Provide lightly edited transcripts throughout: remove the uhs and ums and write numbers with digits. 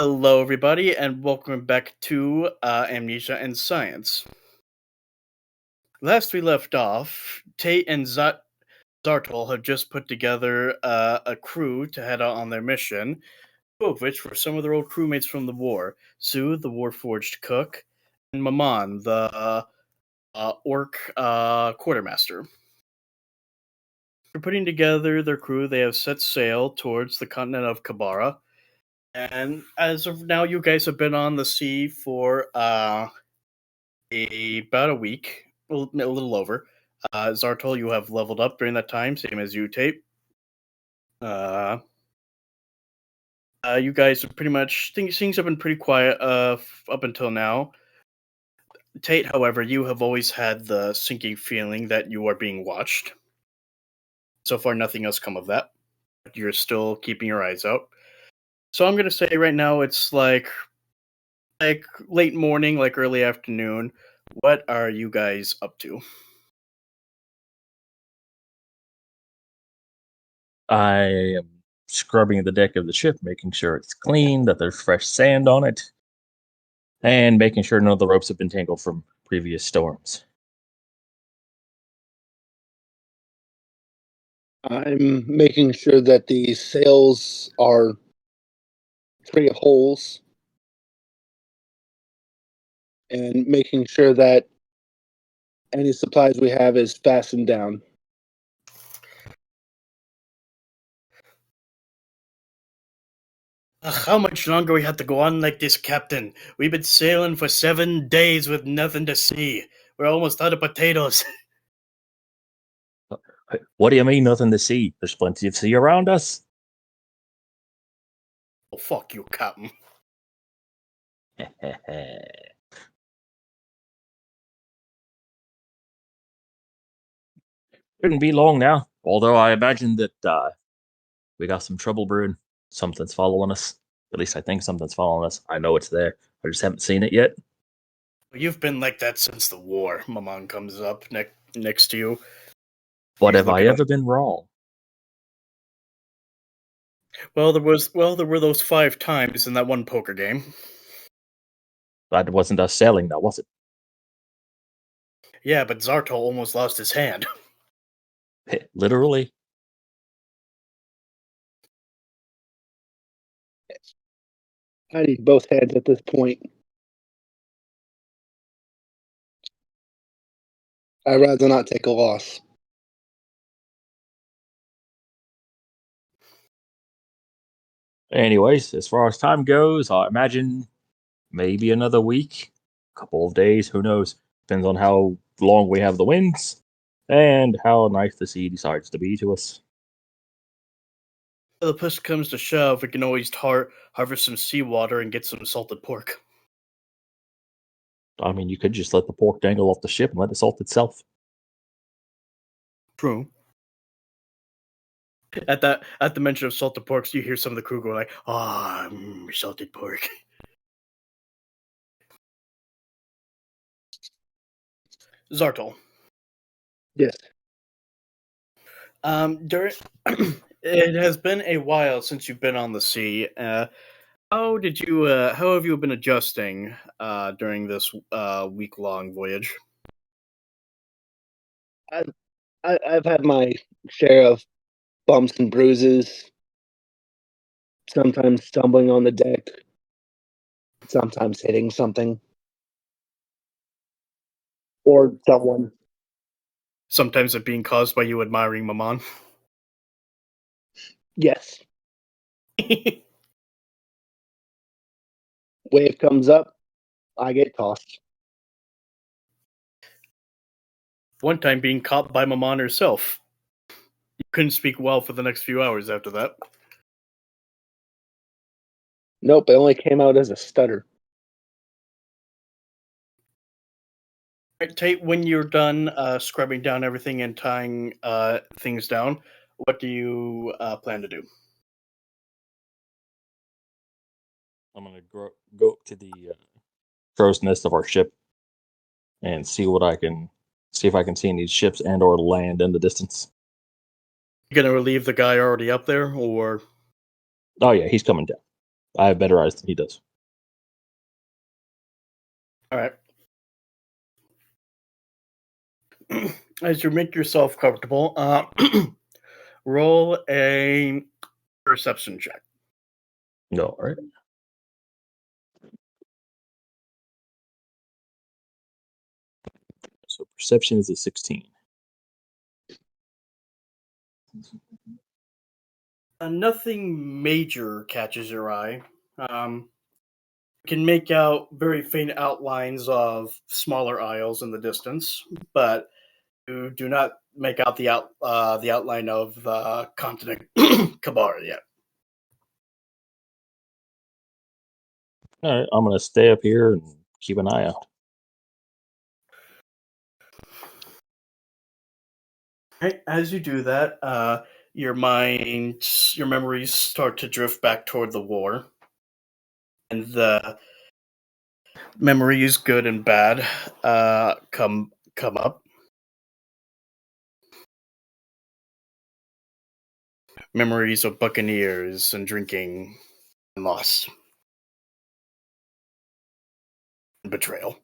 Hello, everybody, and welcome back to Amnesia and Science. Last we left off, Tate and Zartol had just put together a crew to head out on their mission, two of which were some of their old crewmates from the war: Sue, the Warforged cook, and Maman, the orc quartermaster. For putting together their crew, they have set sail towards the continent of Kabara. And as of now, you guys have been on the sea for about a week, a little over. Zartol, you have leveled up during that time, same as you, Tate. You guys are pretty much things have been pretty quiet up until now. Tate, however, you have always had the sinking feeling that you are being watched. So far, nothing else come of that. You're still keeping your eyes out. So I'm gonna say right now it's like late morning, like early afternoon. What are you guys up to? I am scrubbing the deck of the ship, making sure it's clean, that there's fresh sand on it, and making sure none of the ropes have been tangled from previous storms. I'm making sure that the sails are free of holes and making sure that any supplies we have is fastened down. How much longer we have to go on like this, Captain? We've been sailing for 7 days with nothing to see. We're almost out of potatoes. What do you mean, nothing to see? There's plenty of sea around us. Oh, fuck you, Captain. Shouldn't be long now, although I imagine that we got some trouble brewing. Something's following us. At least I think something's following us. I know it's there. I just haven't seen it yet. You've been like that since the war. Maman comes up next to you. But He's have I looking ever been wrong? Well, there were those 5 times in that one poker game. That wasn't us sailing, now was it? Yeah, but Zartol almost lost his hand. Literally. I need both hands at this point. I'd rather not take a loss. Anyways, as far as time goes, I imagine maybe another week, a couple of days, who knows? Depends on how long we have the winds and how nice the sea decides to be to us. If the push comes to shove, we can always harvest some seawater and get some salted pork. I mean, you could just let the pork dangle off the ship and let it salt itself. True. At the mention of salted porks, you hear some of the crew go like, salted pork. Zartol. Yes. During it has been a while since you've been on the sea. How have you been adjusting during this week-long voyage? I've had my share of bumps and bruises, sometimes stumbling on the deck, sometimes hitting something or someone. Sometimes it being caused by you admiring Maman. Yes. Wave comes up, I get tossed. One time being caught by Maman herself. You couldn't speak well for the next few hours after that. Nope, it only came out as a stutter. Right, Tate, when you're done scrubbing down everything and tying things down, what do you plan to do? I'm going to go up to the crow's nest of our ship and see if I can see any ships and or land in the distance. You gonna relieve the guy already up there, or? Oh yeah, he's coming down. I have better eyes than he does. All right. As you make yourself comfortable, roll a perception check. No, all right. So perception is a 16. Nothing major catches your eye. You can make out very faint outlines of smaller isles in the distance, but you do not make out the outline of the continent Kabar yet. All right, I'm going to stay up here and keep an eye out. Right, as you do that, your memories start to drift back toward the war, and the memories, good and bad, come up. Memories of buccaneers and drinking and loss and betrayal.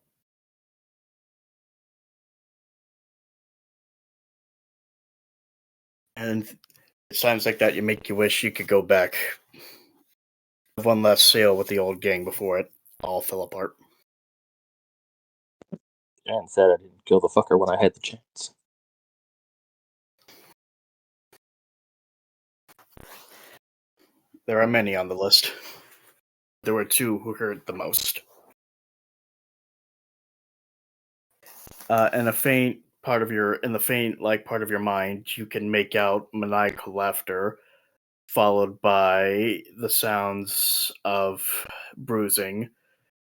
And it's times like that you make you wish you could go back. Have one last sail with the old gang before it all fell apart. And said I didn't kill the fucker when I had the chance. There are many on the list. There were two who hurt the most. In the faint part of your mind, you can make out maniacal laughter, followed by the sounds of bruising,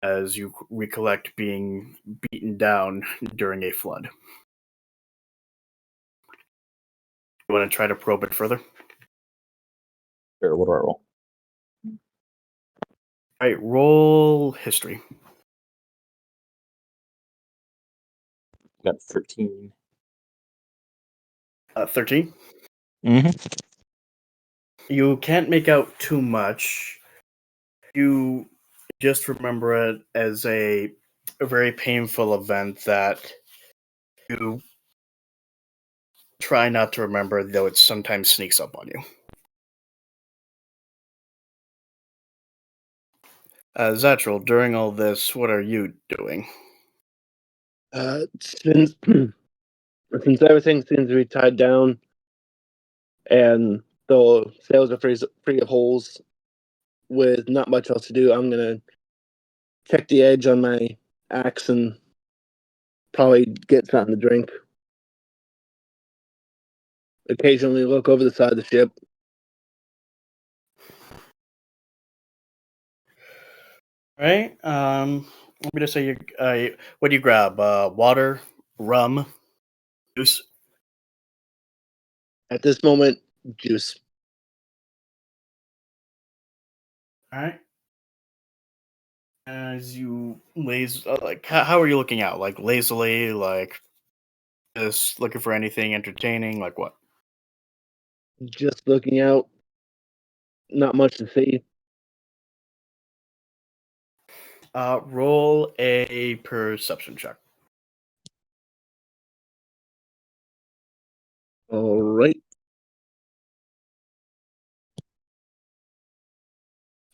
as you recollect being beaten down during a flood. You want to try to probe it further? Sure, what do I roll? All right, roll history. Got 13. 13. Mm-hmm. You can't make out too much. You just remember it as a very painful event that you try not to remember, though it sometimes sneaks up on you. Zatchel, during all this, what are you doing? Since since everything seems to be tied down, and the sails are free of holes, with not much else to do, I'm gonna check the edge on my axe and probably get something to drink. Occasionally look over the side of the ship. All right. I'm gonna say you. What do you grab? Water, rum, juice. At this moment, juice. All right. As you how are you looking out? Like lazily, like just looking for anything entertaining, like what? Just looking out. Not much to see. Roll a perception check. All right.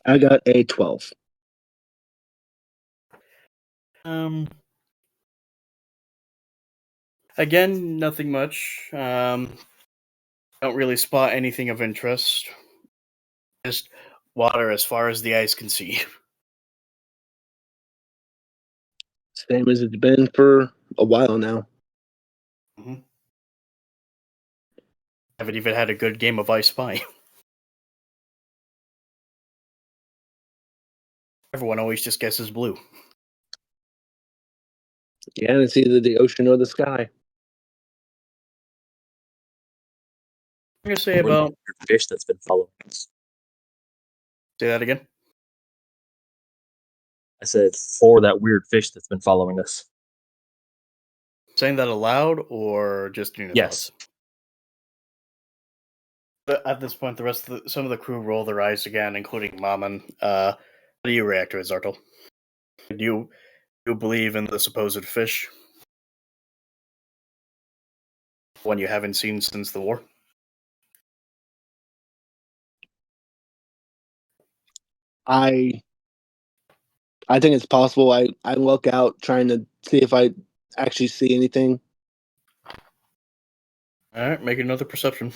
I got a 12. Again, nothing much. Don't really spot anything of interest. Just water as far as the eyes can see. Same as it's been for a while now. Mm-hmm. Haven't even had a good game of I Spy. Everyone always just guesses blue. Yeah, and it's either the ocean or the sky. I'm gonna say about. Fish that's been following us. Say that again. I said for that weird fish that's been following us. Saying that aloud or just in your Yes. thoughts? At this point, some of the crew roll their eyes again, including Mammon. How do you react to it, Zartol? Do you believe in the supposed fish? One you haven't seen since the war? I think it's possible. I look out trying to see if I actually see anything. All right, make another perception.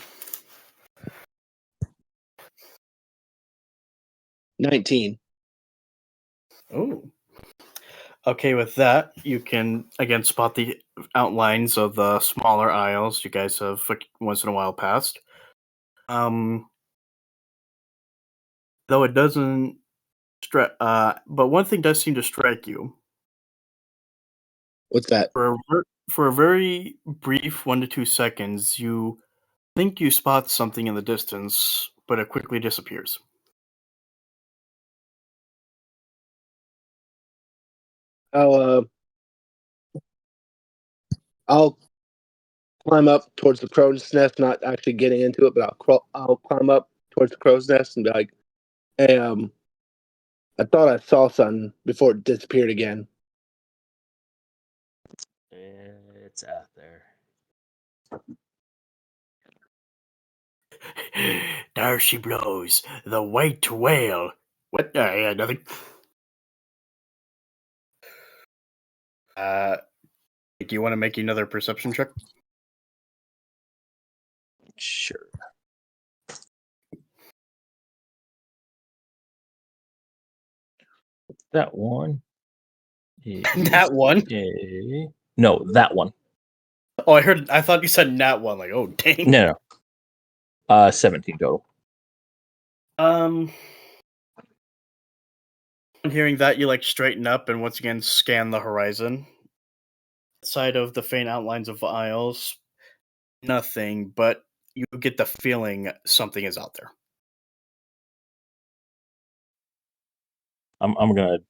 19. Oh. Okay, with that, you can again spot the outlines of the smaller isles you guys have once in a while passed. Though it doesn't but one thing does seem to strike you. What's that? For a very brief 1 to 2 seconds, you think you spot something in the distance, but it quickly disappears. I'll climb up towards the crow's nest, not actually getting into it, but I'll climb up towards the crow's nest and be like, "Hey, I thought I saw something before it disappeared again." It's out there. There she blows, the white whale. What? Yeah, nothing. Do you want to make another perception check? Sure. That one. That one? No, that one. Oh, I thought you said nat one. Like, oh, dang. No. 17 total. Hearing that, you straighten up and once again scan the horizon. Outside of the faint outlines of isles, nothing, but you get the feeling something is out there. I'm gonna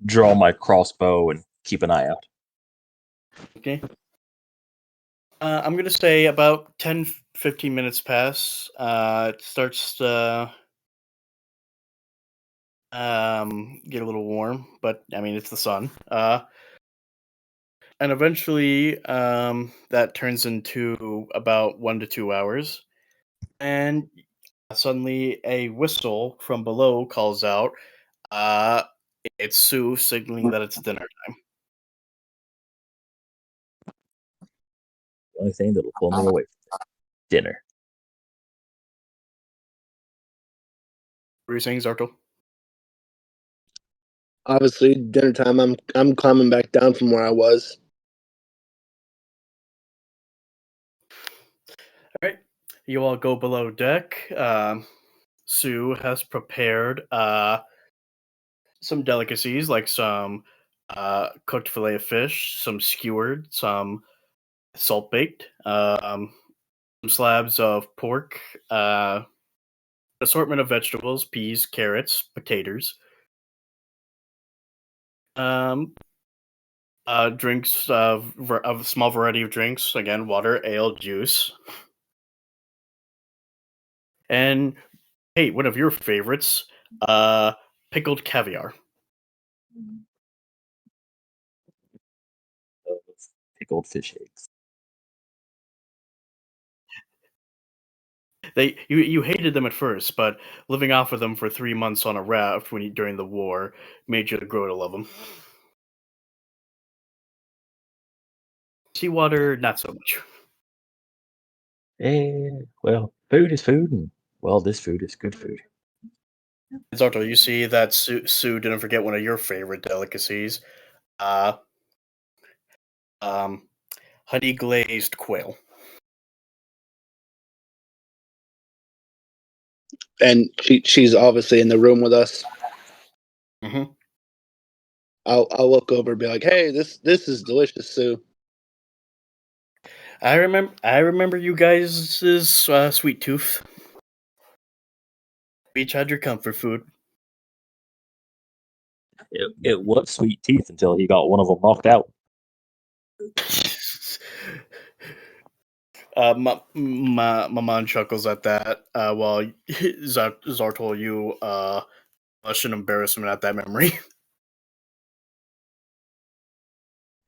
draw my crossbow and keep an eye out. Okay. I'm gonna say about 10-15 minutes pass. It starts to get a little warm, but I mean it's the sun. And eventually, that turns into about 1 to 2 hours, and suddenly a whistle from below calls out. It's Sue signaling that it's dinner time. The only thing that'll pull me away from dinner. What are you saying, Zartol? Obviously, dinner time. I'm climbing back down from where I was. All right, you all go below deck. Sue has prepared some delicacies like some cooked fillet of fish, some skewered, some salt baked, some slabs of pork, assortment of vegetables, peas, carrots, potatoes, drinks of a small variety of drinks. Again, water, ale, juice, and hey, one of your favorites, pickled caviar. Pickled fish eggs. You hated them at first, but living off of them for 3 months on a raft during the war made you grow to love them. Seawater, not so much. Well, food is food, and well, this food is good food. Zartol, you see that Sue didn't forget one of your favorite delicacies, honey glazed quail. And she's obviously in the room with us. Mm-hmm. I'll look over and be like, "Hey, this is delicious, Sue." I remember you guys' sweet tooth. We each had your comfort food. It was sweet teeth until he got one of them knocked out. My mom chuckles at that. While Zartol, you blush in embarrassment at that memory.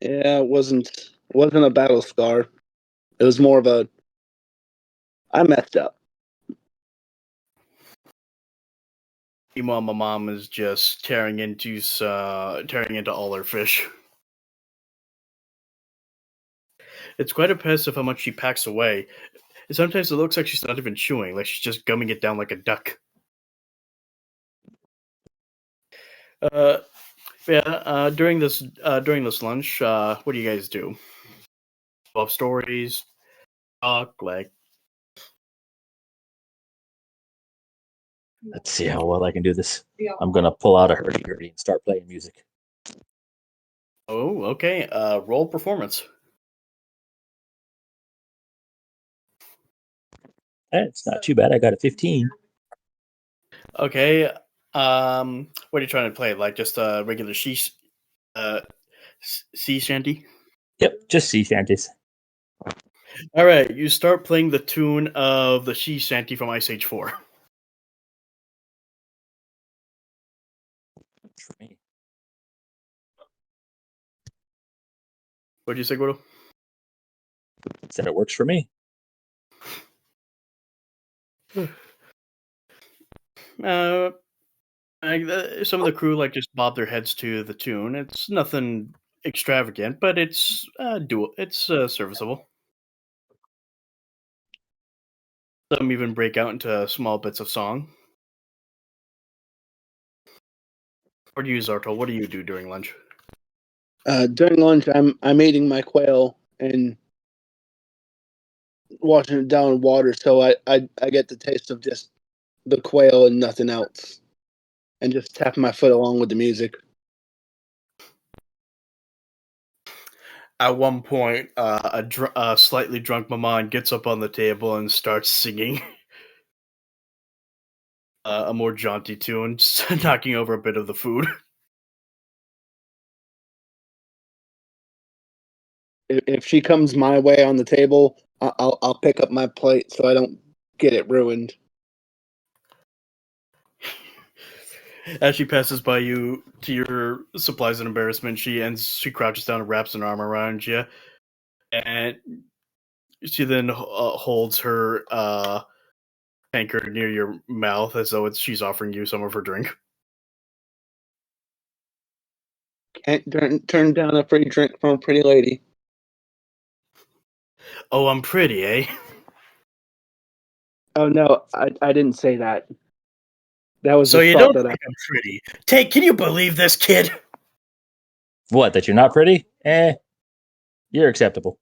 Yeah, it wasn't a battle scar. It was more of a I messed up. Meanwhile, my mom is just tearing into all her fish. It's quite impressive how much she packs away. Sometimes it looks like she's not even chewing, like she's just gumming it down like a duck. Uh, yeah. During this lunch, what do you guys do? Love stories, talk, like. Let's see how well I can do this. I'm gonna pull out a hurdy-gurdy and start playing music. Oh, okay. Roll performance. It's not too bad. I got a 15. Okay. What are you trying to play? Like just a regular sea shanty? Yep, just sea shanties. All right. You start playing the tune of the sea shanty from Ice Age 4. For me. What did you say, Gordo? Said it works for me. Uh, some of the crew just bob their heads to the tune. It's nothing extravagant, but it's It's serviceable. Some even break out into small bits of song. What do you, Zartol? What do you do during lunch? During lunch, I'm eating my quail and washing it down in water, so I get the taste of just the quail and nothing else, and just tapping my foot along with the music. At one point, a slightly drunk Maman gets up on the table and starts singing a more jaunty tune, knocking over a bit of the food. If she comes my way on the table, I'll pick up my plate so I don't get it ruined. As she passes by you to your supplies and embarrassment, she crouches down and wraps an arm around you, and she then holds her tankard near your mouth as though she's offering you some of her drink. Can't turn down a free drink from a pretty lady. Oh, I'm pretty, eh? Oh no, I didn't say that. That was So the you thought don't that think I'm pretty? Take, can you believe this, kid? What, that you're not pretty? You're acceptable.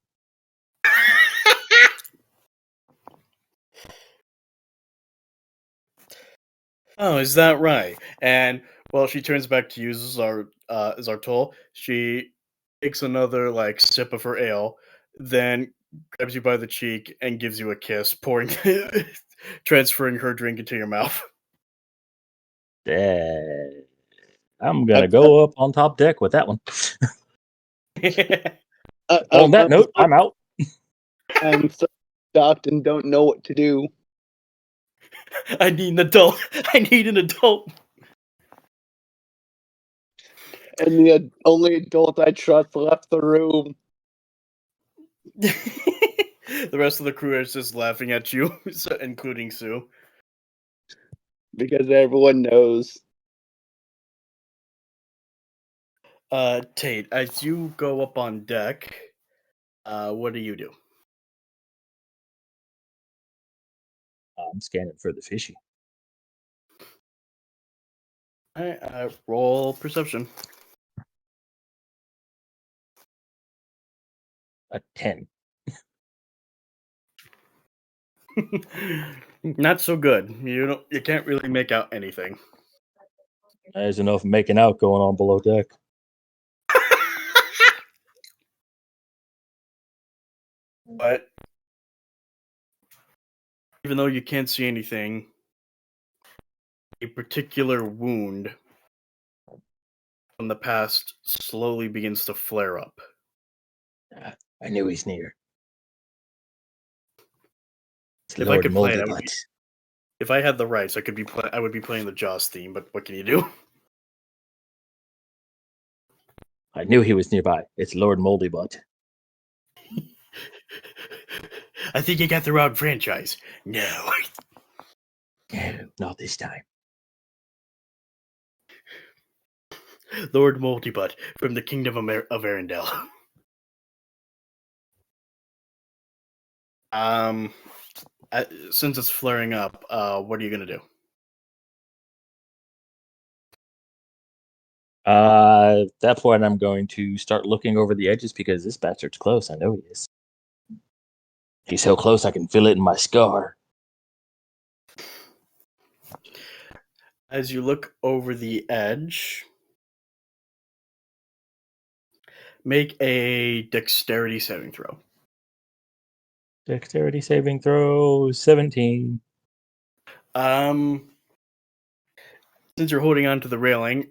Oh, is that right? And well, she turns back to you, Zartol. She takes another sip of her ale, then grabs you by the cheek and gives you a kiss, pouring, transferring her drink into your mouth. I'm gonna go up on top deck with that one. On that note, I'm out. I'm so stopped and don't know what to do. I need an adult. I need an adult. And the only adult I trust left the room. The rest of the crew is just laughing at you, including Sue. Because everyone knows. Tate, as you go up on deck, what do you do? I'm scanning for the fishy. I roll perception. A 10. Not so good. You can't really make out anything. There's enough making out going on below deck. But even though you can't see anything, a particular wound from the past slowly begins to flare up. I knew he's near. It's If I Lord could play it, Moldy I would Butt. if I had the rights, I would be playing the Jaws theme. But what can you do? I knew he was nearby. It's Lord Moldy Butt. I think you got the wrong franchise. No. No, not this time. Lord Multibutt from the Kingdom of Arendelle. Since it's flaring up, what are you gonna do? At that point, I'm going to start looking over the edges because this bastard's close. I know he is. He's so close I can feel it in my scar. As you look over the edge, make a dexterity saving throw. Dexterity saving throw 17. Since you're holding on to the railing,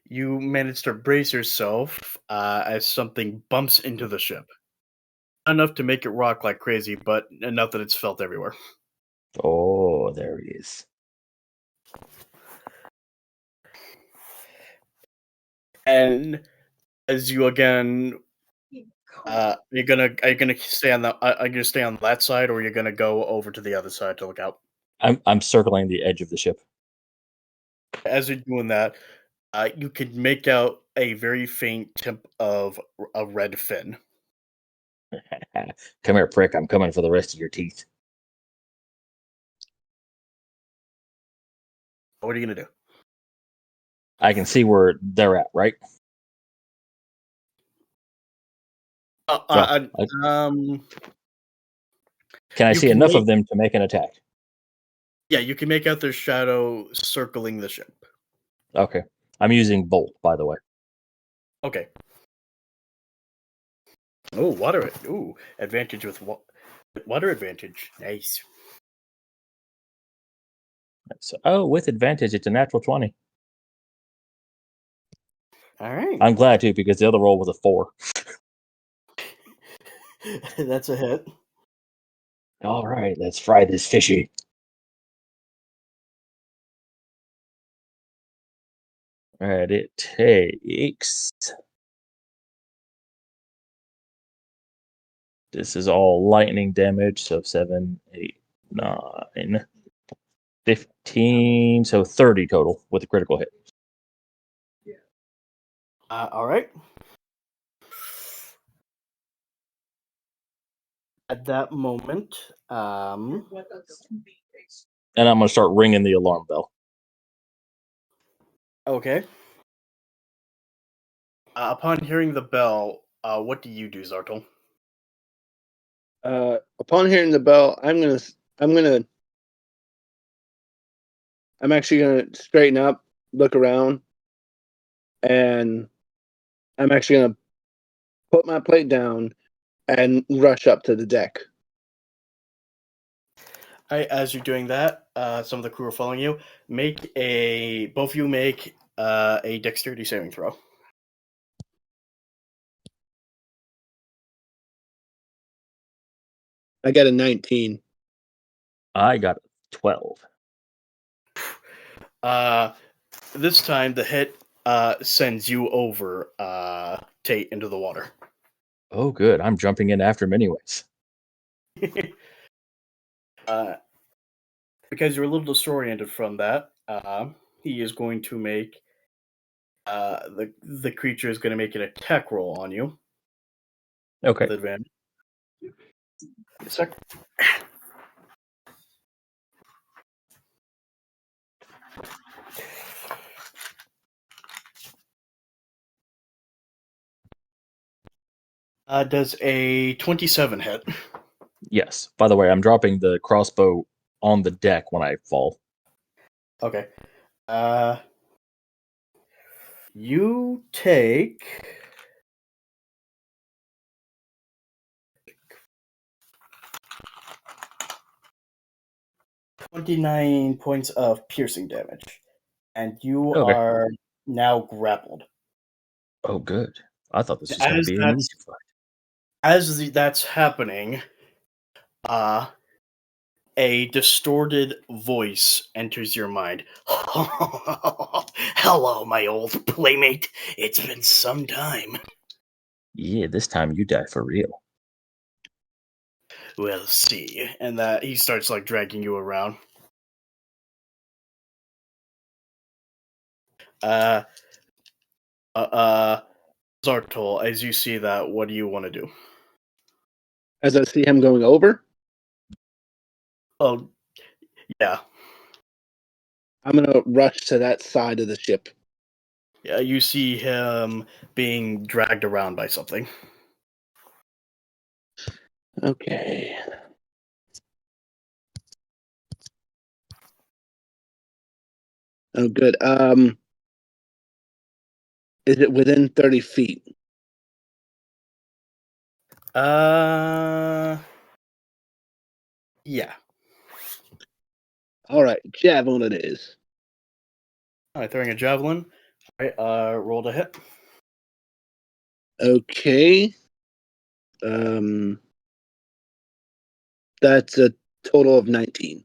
you manage to brace yourself as something bumps into the ship. Enough to make it rock like crazy, but enough that it's felt everywhere. Oh, there he is. And as you again, are you gonna stay on are you gonna stay on that side, or are you gonna go over to the other side to look out? I'm circling the edge of the ship. As you're doing that, you can make out a very faint tip of a red fin. Come here, prick. I'm coming for the rest of your teeth. What are you gonna do? I can see where they're at, right? Can I you see can enough make, of them to make an attack? yeah, you can make out their shadow circling the ship. Okay. I'm using Bolt, by the way. Okay. Oh, water. Ooh, advantage with water advantage. Nice. So, with advantage, it's a natural 20. All right. I'm glad too, because the other roll was a 4. That's a hit. All right, let's fry this fishy. All right, it takes. This is all lightning damage, so 7, 8, 9, 15, so 30 total with a critical hit. All right. At that moment, And I'm going to start ringing the alarm bell. okay. Upon hearing the bell, what do you do, Zartol? Upon hearing the bell, I'm actually gonna straighten up, look around, and I'm actually gonna put my plate down and rush up to the deck. As you're doing that, some of the crew are following you. Both of you make a dexterity saving throw. I got a 19. I got a 12. This time the hit sends you over, Tate, into the water. Oh, good. I'm jumping in after him anyways. Because you're a little disoriented from that, he is going to make the creature is going to make an attack roll on you. Okay. With advantage. A sec. Does a 27 hit? Yes. By the way, I'm dropping the crossbow on the deck when I fall. Okay. You take 29 points of piercing damage, and you are now grappled. Oh, good. I thought this was going to be an easy fight. As that's happening, a distorted voice enters your mind. Hello, my old playmate. It's been some time. Yeah, this time you die for real. We'll see. And that he starts like dragging you around. Zartol, as you see that, what do you want to do? As I see him going over, Oh, yeah. I'm gonna rush to that side of the ship. Yeah, you see him being dragged around by something. Okay. Oh, good. Is it within 30 feet? Yeah. All right, javelin it is. All right, throwing a javelin. All right, roll to hit. Okay. That's a total of 19.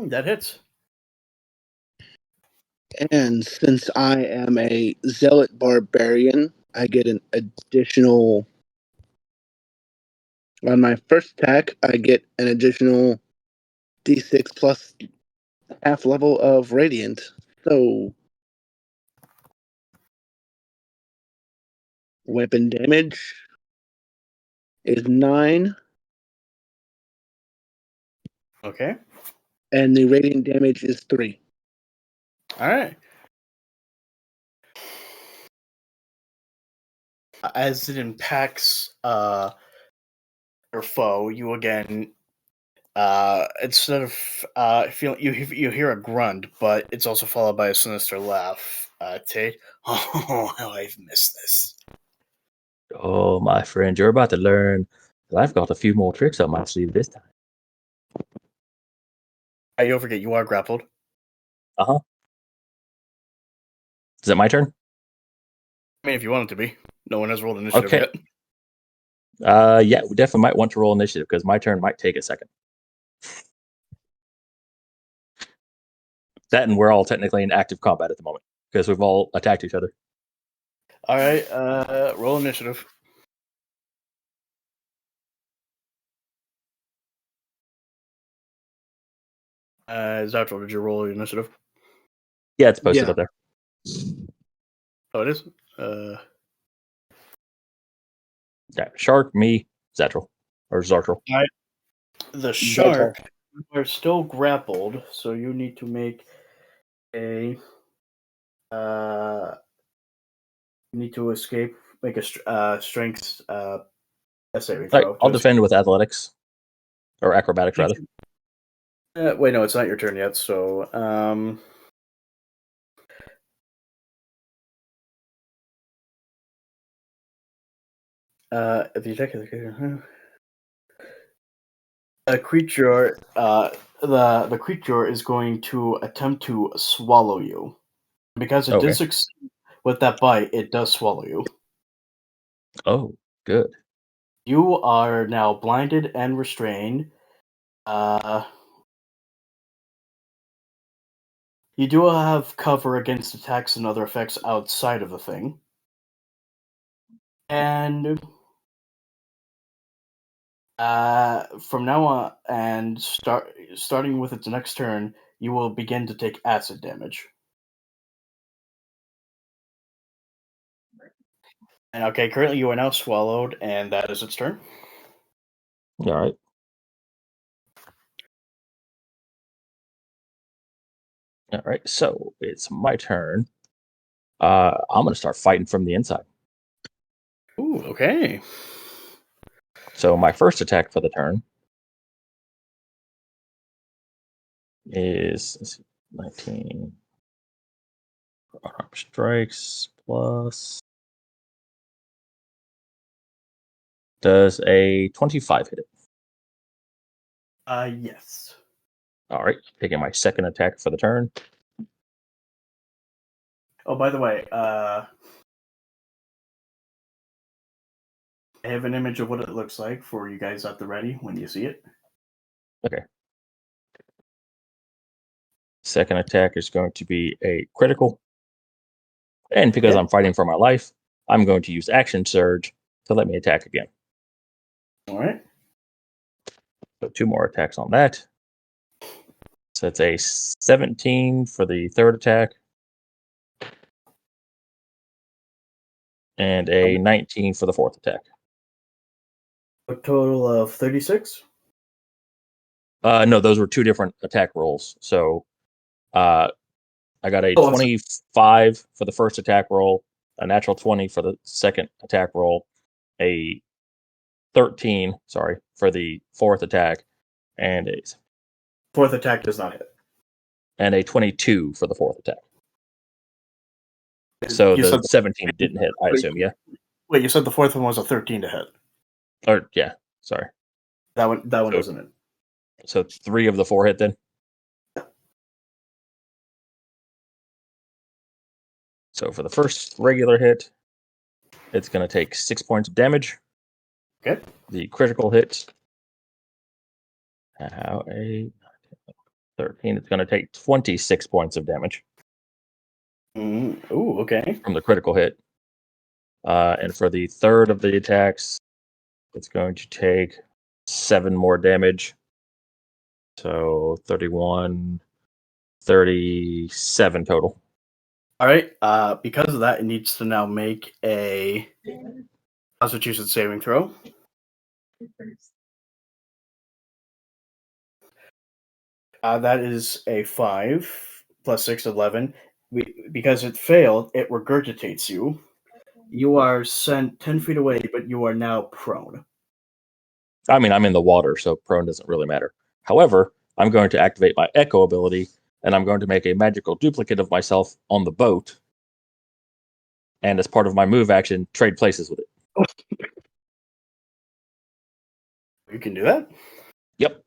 That hits. And since I am a zealot barbarian, I get an additional. On my first attack, I get an additional d6 plus half level of radiant. So, weapon damage is 9, Okay. and the radiant damage is 3. All right. As it impacts your foe, you again instead of feeling you hear a grunt, but it's also followed by a sinister laugh. Tate, oh, how I've missed this. Oh, my friend, you're about to learn that I've got a few more tricks up my sleeve this time. I don't forget you are grappled. Uh-huh. Is it my turn? I mean, if you want it to be, no one has rolled initiative Okay. yet. Yeah, we definitely might want to roll initiative because my turn might take a second. That and we're all technically in active combat at the moment because we've all attacked each other. All right, roll initiative. Zartol, did you roll your initiative? Yeah, it's posted Yeah. up there. Oh, it is. Yeah, Shark, me, Zetril, or Zartril. The Zartol. shark are still grappled, so you need to make a. You need to escape. Make a strength saving All right, throw. I'll defend with athletics or acrobatics rather. Wait, no, it's not your turn yet. So, if you attack a creature, the creature is going to attempt to swallow you. Because it did Okay. succeed with that bite, it does swallow you. Oh, good. You are now blinded and restrained. You do have cover against attacks and other effects outside of the thing. And from now on, and starting with its next turn, you will begin to take acid damage. And okay, currently you are now swallowed, and that is its turn. All right. All right. So it's my turn. I'm going to start fighting from the inside. Ooh, okay. So my first attack for the turn is, let's see, 19 strikes plus. Does a 25 hit it? Yes. All right. Taking my second attack for the turn. Oh, by the way, I have an image of what it looks like for you guys at the ready when you see it. Okay. Second attack is going to be a critical. And because Okay. I'm fighting for my life, I'm going to use Action Surge to let me attack again. All right. So 2 more attacks on that. So it's a 17 for the third attack. And a 19 for the fourth attack. A total of 36? No, those were 2 different attack rolls. So I got a Oh, I'm sorry. 25 for the first attack roll, a natural 20 for the second attack roll, a 13, for the fourth attack, and Fourth attack does not hit. a 22 for the fourth attack. So You the said 17 didn't hit, I assume, yeah? Wait, you said the fourth one was a 13 to hit. Or, yeah, sorry. That one So- doesn't hit. So 3 of the 4 hit then? So for the first regular hit, it's going to take 6 points of damage. Okay. The critical hit, a 13, it's going to take 26 points of damage Ooh, okay. from the critical hit. And for the third of the attacks, it's going to take 7 more damage. So 31, 37 total. All right. Because of that, it needs to now make a Constitution saving throw. That is a 5 plus 6, 11. Because it failed, it regurgitates you. You are sent 10 feet away, but you are now prone. I mean, I'm in the water, so prone doesn't really matter. However, I'm going to activate my Echo ability, and I'm going to make a magical duplicate of myself on the boat. And as part of my move action, trade places with it. You can do that? Yep.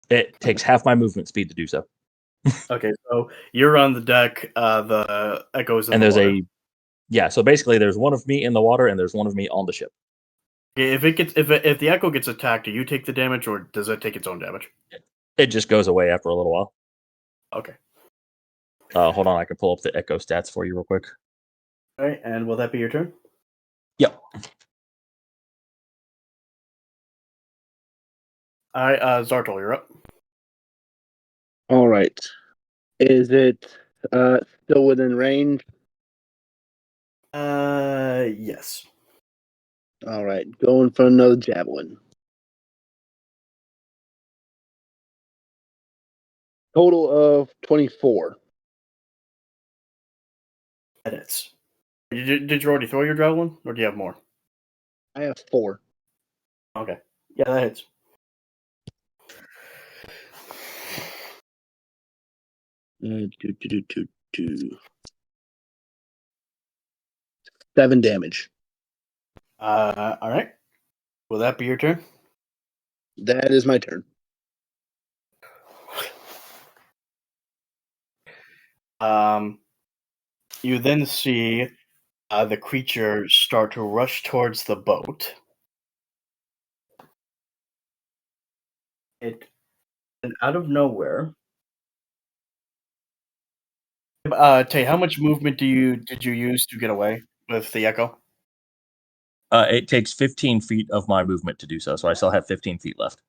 It takes half my movement speed to do so. Okay, so you're on the deck. The Echo's in And the there's water. so basically there's one of me in the water and there's one of me on the ship. Okay, if the Echo gets attacked, do you take the damage, or does it take its own damage? It just goes away after a little while. Okay. Hold on, I can pull up the Echo stats for you real quick. All right, and will that be your turn? Yep. All right, Zartol, you're up. All right. Is it still within range? Yes. All right. Going for another javelin. Total of 24. That is. Did you already throw your javelin, or do you have more? I have 4. Okay. Yeah, that hits. Do. 7 damage. All right. Will that be your turn? That is my turn. You then see the creature start to rush towards the boat. And out of nowhere. Tay, how much movement did you use to get away with the Echo? It takes 15 feet of my movement to do so I still have 15 feet left.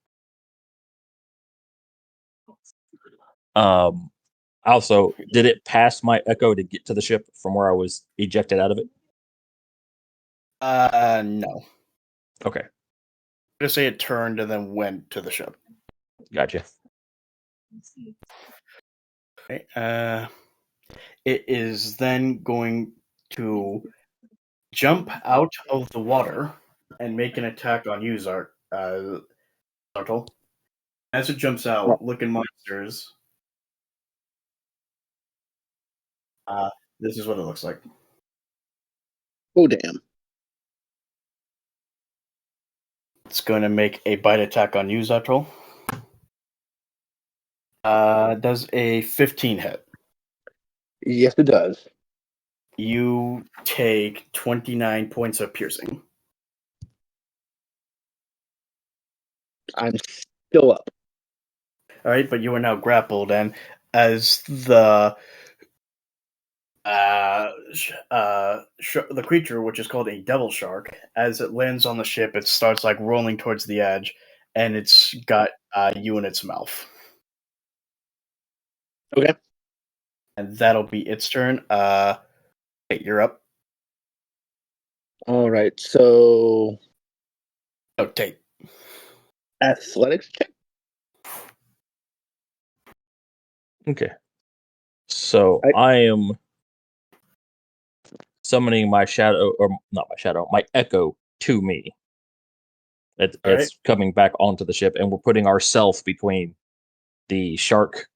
Also, did it pass my Echo to get to the ship from where I was ejected out of it? No. Okay, Just say it turned and then went to the ship. gotcha. Okay. It is then going to jump out of the water and make an attack on you, Zartol. As it jumps out, looking monsters. This is what it looks like. Oh, damn. It's going to make a bite attack on you, Zartol. Does a 15 hit. Yes, it does. You take 29 points of piercing. I'm still up. All right, but you are now grappled, and as the the creature, which is called a devil shark, as it lands on the ship, it starts like rolling towards the edge, and it's got you in its mouth. Okay. And that'll be its turn. Hey, you're up. All right. So Oh, Tate. athletics check. Okay. So I am summoning my shadow, or not my shadow, my echo to me. It's coming back onto the ship, and we're putting ourselves between the shark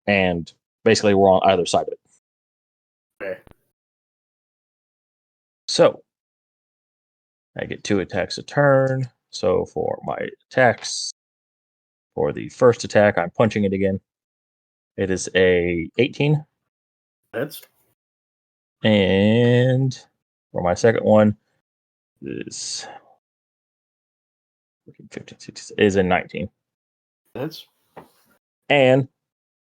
and basically we're on either side of it. Okay. So I get 2 attacks a turn. So for my attacks, for the first attack, I'm punching it again. It is a 18. That's And for my second one is 15, 16, is a 19. that's And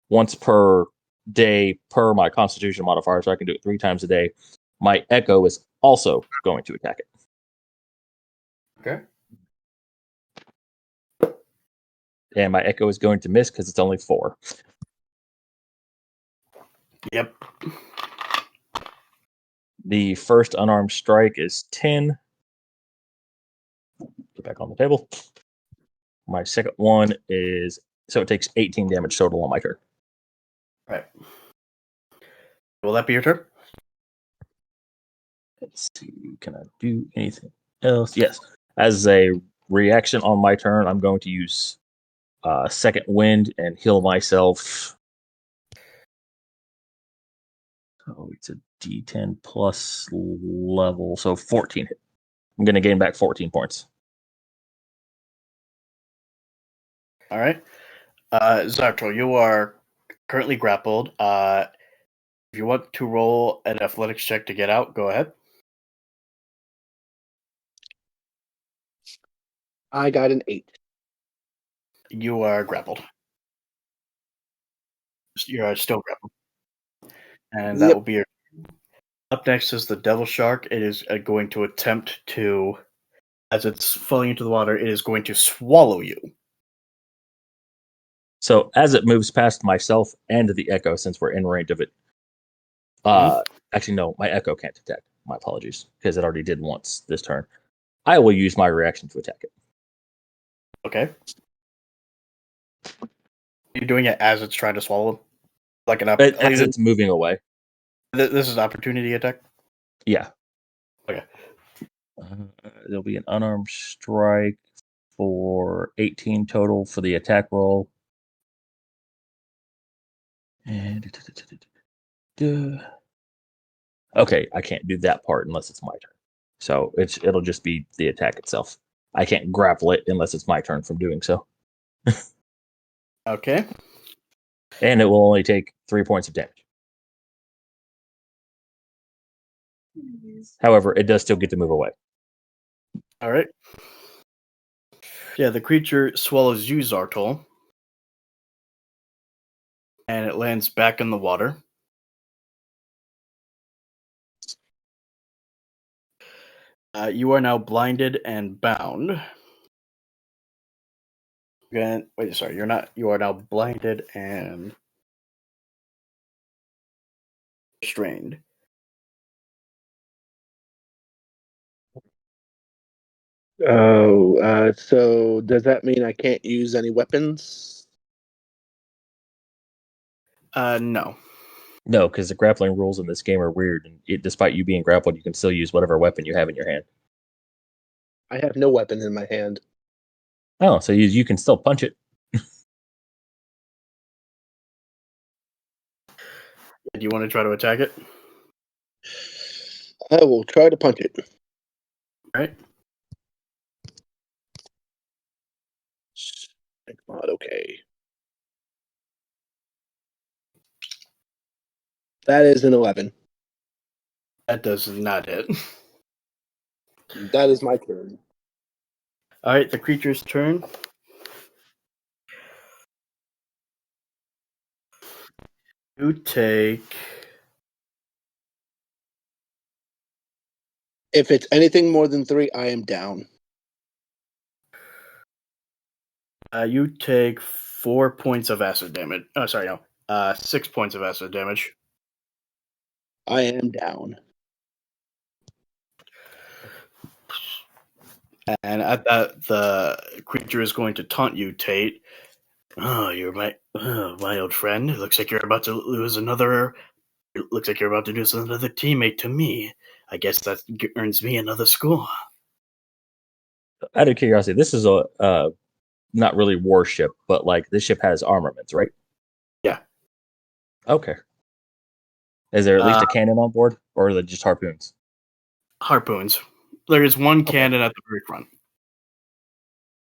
once per day per my constitution modifier, so I can do it 3 times a day, my echo is also going to attack it. okay. And my echo is going to miss because it's only 4. Yep. The first unarmed strike is 10. Get back on the table. My second one is, so it takes 18 damage total on my turn. Right. Will that be your turn? Let's see, can I do anything else? Yes. As a reaction on my turn, I'm going to use second wind and heal myself. Oh, it's a D10 plus level, so 14 hit. I'm going to gain back 14 points. All right. Zartol, you are currently grappled. If you want to roll an athletics check to get out, go ahead. I got an 8. You are grappled. You are still grappled. And that Yep. will be your. Up next is the devil shark. It is going to attempt to, as it's falling into the water, it is going to swallow you. So as it moves past myself and the echo, since we're in range of it, actually, no, my echo can't attack. My apologies, because it already did once this turn. I will use my reaction to attack it. Okay. You're doing it as it's trying to swallow him? Like an As it's moving away. This is opportunity attack? Yeah. Okay. There'll be an unarmed strike for 18 total for the attack roll. And okay, I can't do that part unless it's my turn. So it'll just be the attack itself. I can't grapple it unless it's my turn from doing so. Okay. And it will only take 3 points of damage. However, it does still get to move away. All right. Yeah, the creature swallows you, Zartol. And it lands back in the water. You are now blinded and bound. Again, wait, sorry, you're not. You are now blinded and restrained. Oh, so does that mean I can't use any weapons? No. No, because the grappling rules in this game are weird. And despite you being grappled, you can still use whatever weapon you have in your hand. I have no weapon in my hand. Oh, so you can still punch it. Do you want to try to attack it? I will try to punch it. All right. Mod, okay. That is an 11. That does not hit. That is my turn. All right, the creature's turn. You take. If it's anything more than 3, I am down. You take 4 points of acid damage. Oh, sorry, no. 6 points of acid damage. I am down. And at that, the creature is going to taunt you, Tate. Oh, you're my old friend. It looks like you're about to lose another. It looks like you're about to lose another teammate to me. I guess that earns me another score. Out of curiosity, this is a not really warship, but like this ship has armaments, right? Yeah. Okay. Is there at least a cannon on board, or are they just harpoons? Harpoons. There is one cannon at the very front.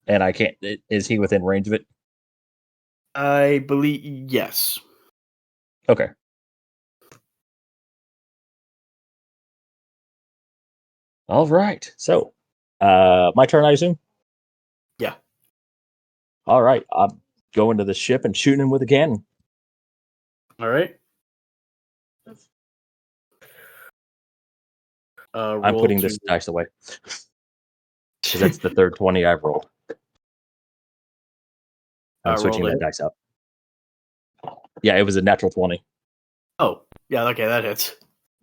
And I can't. Is he within range of it? I believe yes. Okay. All right. So, my turn, I assume. Yeah. All right. I'm going to the ship and shooting him with a cannon. All right. I'm putting this dice away because that's the third 20 I've rolled. I'm switching that dice out. Yeah, it was a natural 20. Oh, yeah, okay, that hits.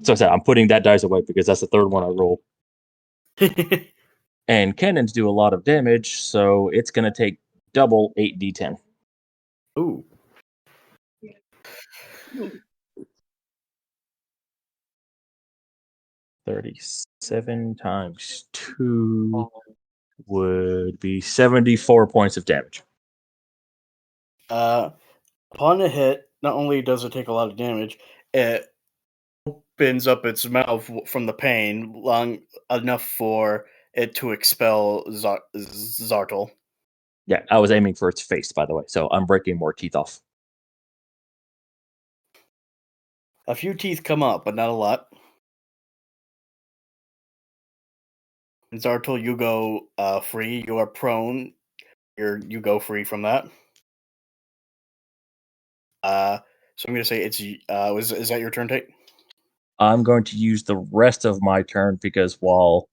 So I said I'm putting that dice away because that's the third one I rolled. And cannons do a lot of damage, so it's going to take double 8d10. Ooh. $37 times 2 would be 74 points of damage. Upon a hit, not only does it take a lot of damage, it opens up its mouth from the pain long enough for it to expel Zartol. Yeah, I was aiming for its face, by the way, so I'm breaking more teeth off. A few teeth come up, but not a lot. And Zartol, you go free. You are prone. You go free from that. So I'm going to say it's. Is that your turn, Tate? I'm going to use the rest of my turn because while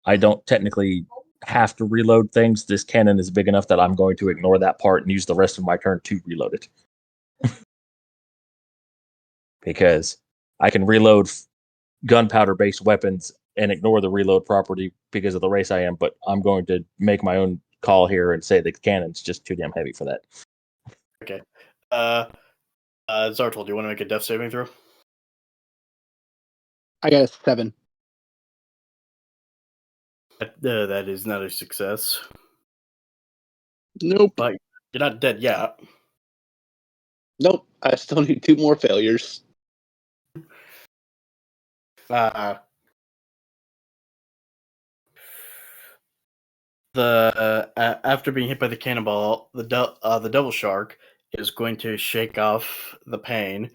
I don't technically have to reload things, this cannon is big enough that I'm going to ignore that part and use the rest of my turn to reload it. Because I can reload gunpowder-based weapons and ignore the reload property because of the race I am, but I'm going to make my own call here and say the cannon's just too damn heavy for that. Okay. Zartol, do you want to make a death saving throw? I got a 7. That is not a success. Nope. But you're not dead yet. Nope. I still need 2 more failures. After being hit by the cannonball, the devil shark is going to shake off the pain,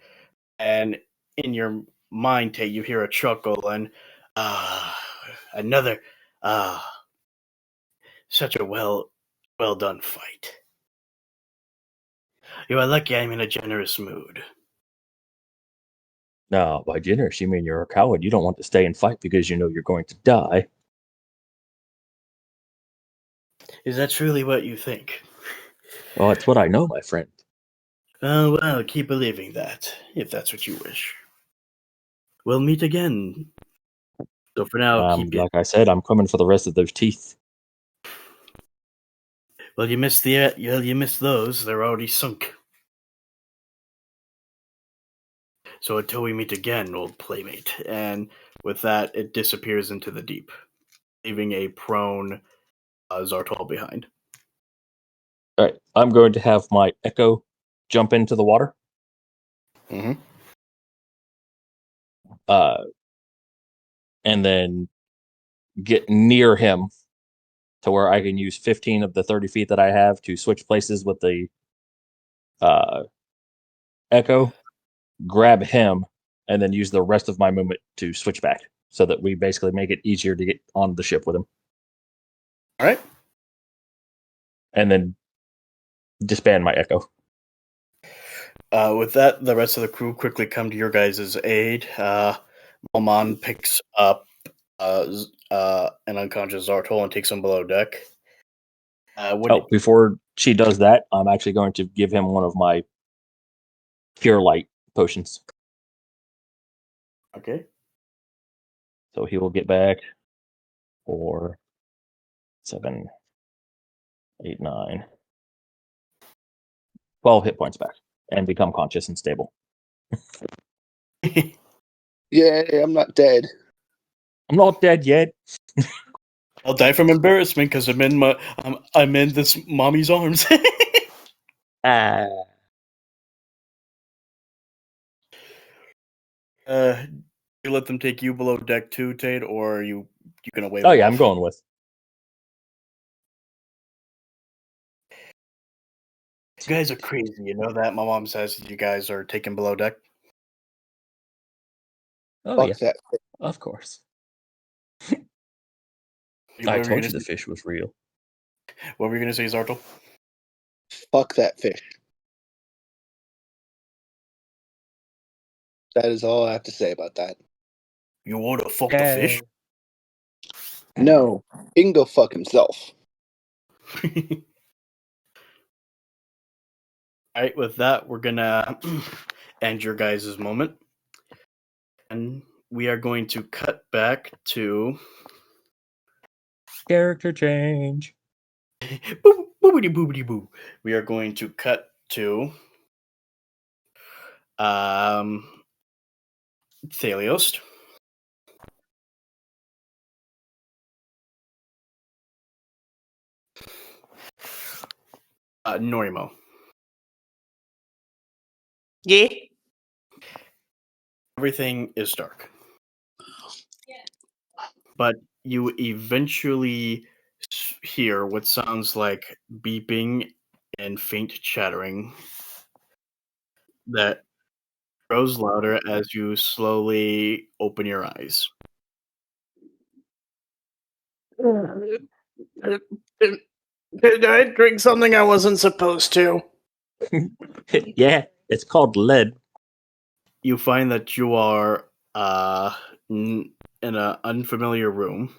and in your mind, Tate, you hear a chuckle and another such a well done fight. You are lucky I'm in a generous mood. No, by generous, you mean you're a coward. You don't want to stay and fight because you know you're going to die. Is that truly what you think? Well, it's what I know, my friend. Oh, well, keep believing that, if that's what you wish. We'll meet again. So for now, keep it. Like I said, I'm coming for the rest of those teeth. Well, you missed those. They're already sunk. So until we meet again, old playmate. And with that, it disappears into the deep, leaving a prone Zartol behind. All right, I'm going to have my Echo jump into the water. Mm-hmm. And then get near him to where I can use 15 of the 30 feet that I have to switch places with the Echo, grab him, and then use the rest of my movement to switch back so that we basically make it easier to get on the ship with him. All right. And then disband my Echo. With that, the rest of the crew quickly come to your guys' aid. Malman picks up an unconscious Zartol and takes him below deck. Before she does that, I'm actually going to give him one of my pure light potions. Okay. So he will get back 4, 7, 8, 9, 12 hit points back and become conscious and stable. Yeah, I'm not dead. I'm not dead yet. I'll die from embarrassment because I'm in this mommy's arms. You let them take you below deck too, Tate, or you gonna wave? Oh them yeah, off? I'm going with. You guys are crazy. You know that my mom says you guys are taken below deck. Oh Fuck yeah, that. of course. What I were you told gonna you the say? fish was real. What were you gonna say, Zartol? Fuck that fish. That is all I have to say about that. You wanna fuck the fish? No, he can go fuck himself. Alright, with that, we're gonna end your guys' moment. And we are going to cut back to Character change. boobity boobity boo. We are going to cut to Thaliost. Norymo. Yeah. Everything is dark. But you eventually hear what sounds like beeping and faint chattering that grows louder as you slowly open your eyes. Did I drink something I wasn't supposed to? Yeah, it's called lead. You find that you are in an unfamiliar room.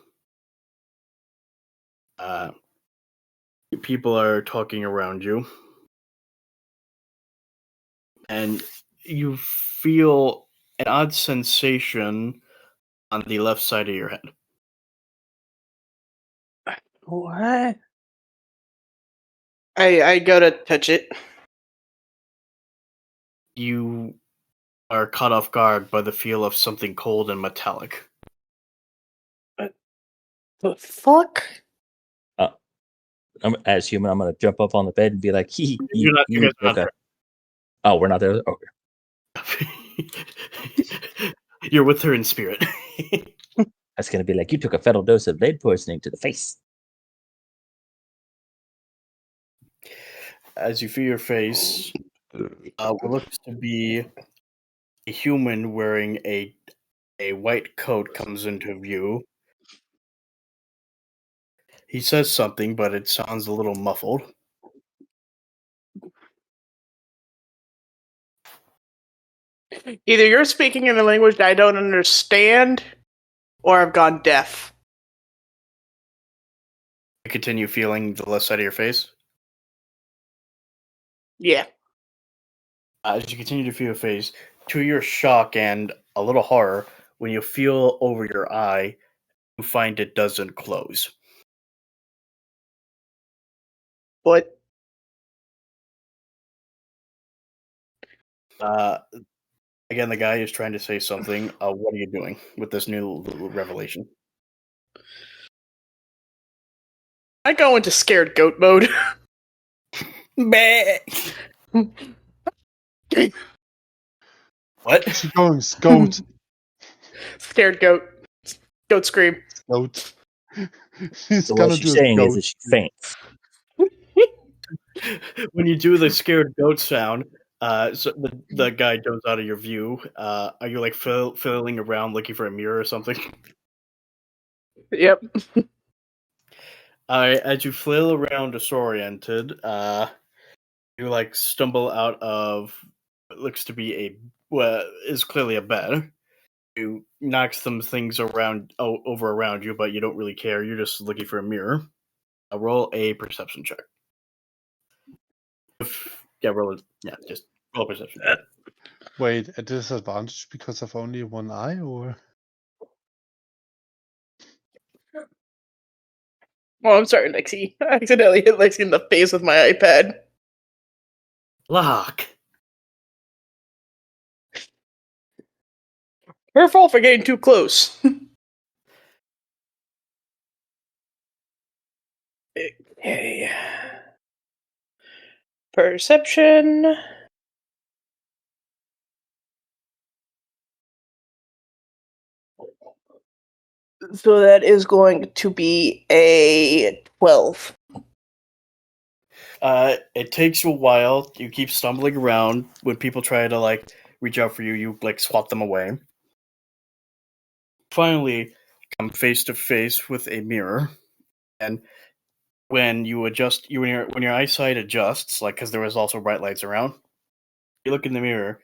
People are talking around you. And you feel an odd sensation on the left side of your head. What? I go to touch it. You are caught off guard by the feel of something cold and metallic. The fuck? As human, I'm gonna jump up on the bed and be like, "Hee, You guys are not okay." Oh, we're not there. Okay. there. You're with her in spirit. That's gonna be like, you took a fatal dose of lead poisoning to the face. As you feel your face, what looks to be a human wearing a white coat comes into view. He says something, but it sounds a little muffled. Either you're speaking in a language that I don't understand, or I've gone deaf. You continue feeling the left side of your face. Yeah. As you continue to feel your face, to your shock and a little horror, when you feel over your eye, you find it doesn't close. What? Again, the guy is trying to say something. What are you doing with this new revelation? I go into scared goat mode. What? She going scout. Scared goat. Goat scream. Scout. She's So gonna what she's do a saying is scout. that she faints. When you do the scared goat sound, so the guy jumps out of your view. Are you like fiddling around looking for a mirror or something? Yep. As you flail around disoriented, you like stumble out of It looks to be is clearly a bed. You knock some things over around you, but you don't really care. You're just looking for a mirror. Roll a perception check. Just roll a perception check. Wait, a disadvantage because of only one eye, or? Oh, I'm sorry, Lexi. I accidentally hit Lexi in the face with my iPad. Lock. Her fault for getting too close. Okay. Perception. So that is going to be a 12. It takes you a while. You keep stumbling around. When people try to reach out for you, you swat them away. Finally, come face to face with a mirror, and when you adjust, when your eyesight adjusts, because there was also bright lights around, you look in the mirror.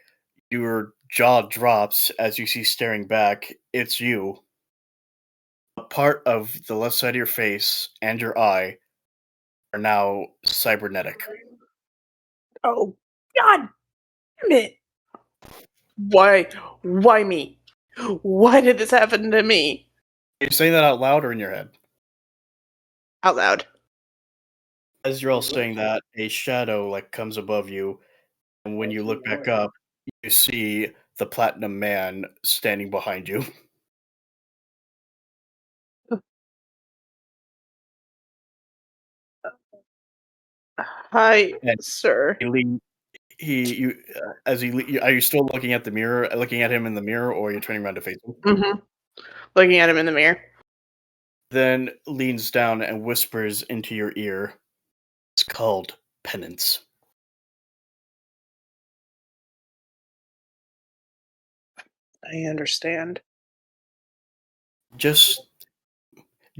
Your jaw drops as you see staring back. It's you. A part of the left side of your face and your eye are now cybernetic. Oh, God damn it. Why? Why me? Why did this happen to me? Are you saying that out loud or in your head? Out loud. As you're all saying that, a shadow comes above you, and when you look back up, you see the Platinum Man standing behind you. Hi, And sir. are you still looking at the mirror, looking at him in the mirror, or are you turning around to face him? Mm-hmm. Looking at him in the mirror. Then leans down and whispers into your ear. It's called penance. I understand. Just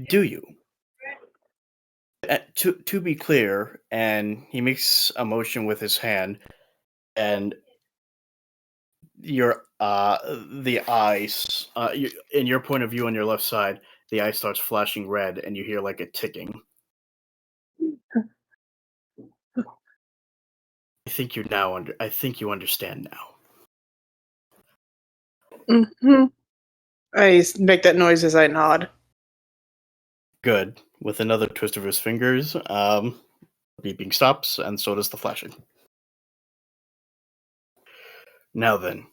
do you? To be clear, and he makes a motion with his hand, and the eyes, in your point of view on your left side, the eye starts flashing red, and you hear a ticking. I think you understand now. Mm-hmm. I make that noise as I nod. Good. With another twist of his fingers, beeping stops, and so does the flashing. Now then,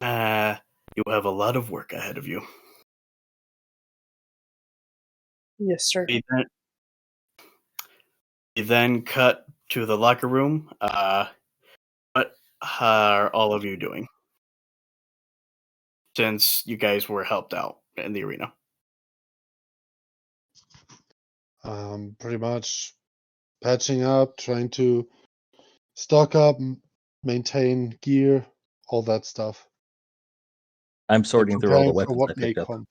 you have a lot of work ahead of you. Yes, sir. You then cut to the locker room. What are all of you doing? Since you guys were helped out in the arena. Pretty much patching up, trying to stock up, maintain gear, all that stuff. I'm sorting through all the Preparing for weapons I what may picked up. come.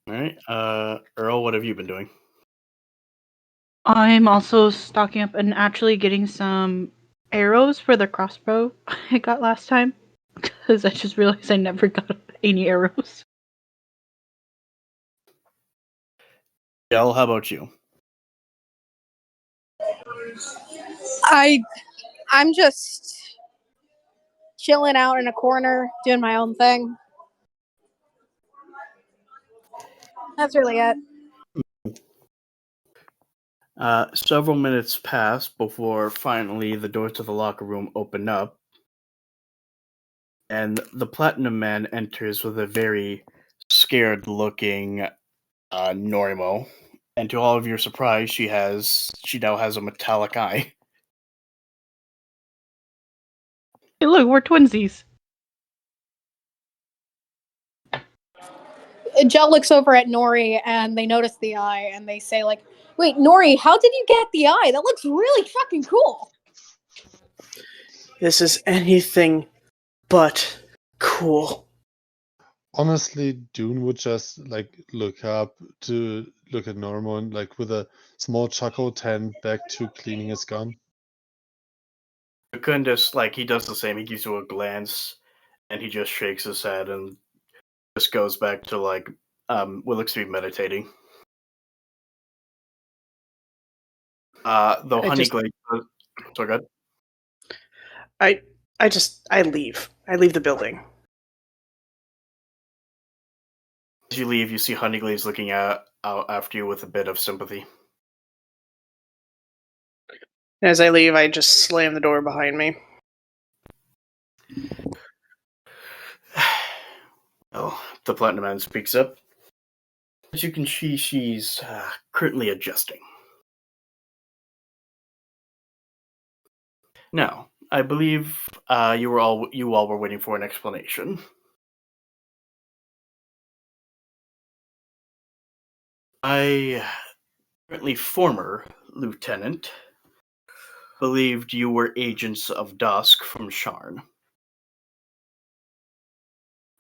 All right, Earl, what have you been doing? I'm also stocking up and actually getting some arrows for the crossbow I got last time. Because I just realized I never got any arrows. Del, how about you? I'm just chilling out in a corner, doing my own thing. That's really it. Several minutes pass before finally the doors to the locker room open up, and the Platinum Man enters with a very scared-looking Norymo. And to all of your surprise, she now has a metallic eye. Hey, look, we're twinsies. Jell looks over at Nori and they notice the eye and they say, wait, Nori, how did you get the eye? That looks really fucking cool. This is anything but cool. Honestly, Dune would just look up to look at Norymo and with a small chuckle tend back to cleaning his gun. Secundus, he does the same. He gives you a glance, and he just shakes his head and just goes back to what looks to be meditating. Though Honeyglade, so good. I leave. I leave the building. As you leave, you see Honeyglade's looking out after you with a bit of sympathy. As I leave, I just slam the door behind me. Well, the Platinum Man speaks up. As you can see, she's currently adjusting. Now, I believe you all were waiting for an explanation. I, currently former lieutenant, believed you were agents of Dusk from Sharn.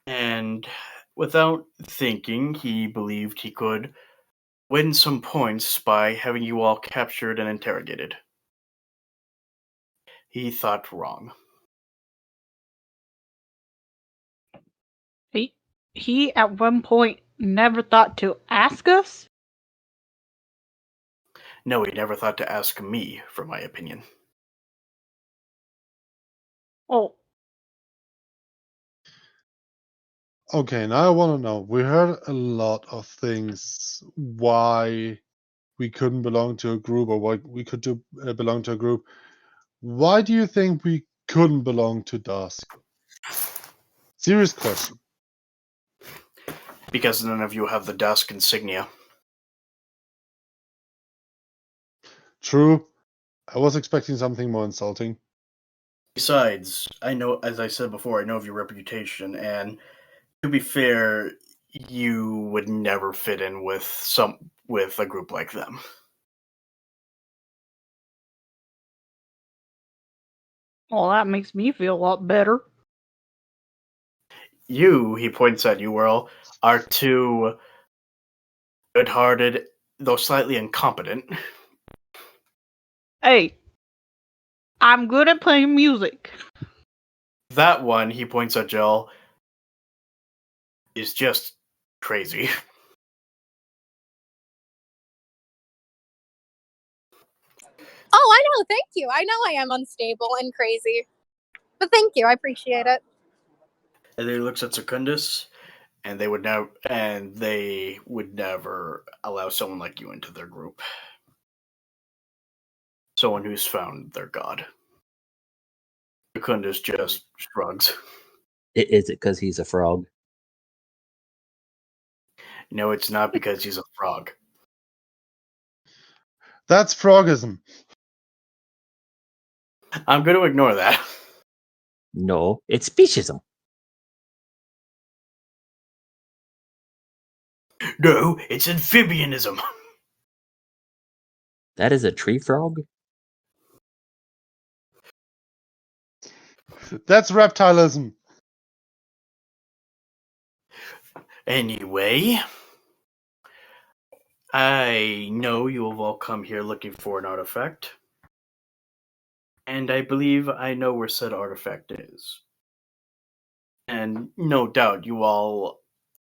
And without thinking, he believed he could win some points by having you all captured and interrogated. He thought wrong. He at one point never thought to ask us? No, he never thought to ask me for my opinion. Oh, Okay, now I want to know. We heard a lot of things why we couldn't belong to a group or why we could belong to a group. Why do you think we couldn't belong to Dusk? Serious question. Because none of you have the Dusk insignia. True. I was expecting something more insulting. Besides, I know, as I said before, I know of your reputation, and to be fair, you would never fit in with a group like them. well, that makes me feel a lot better. You, he points at you, Whirl, are too good-hearted, though slightly incompetent. Hey, I'm good at playing music. That one, he points at Jill, is just crazy. Oh, I know. Thank you. I know I am unstable and crazy. But thank you. I appreciate it. And then he looks at Secundus, and they would never allow someone like you into their group. Someone who's found their god. Secundus just shrugs. Is it because he's a frog? No, it's not because he's a frog. That's frogism. I'm going to ignore that. No, it's speciesism. No, it's amphibianism. That is a tree frog? That's reptilism. Anyway, I know you have all come here looking for an artifact. And I believe I know where said artifact is. And no doubt you all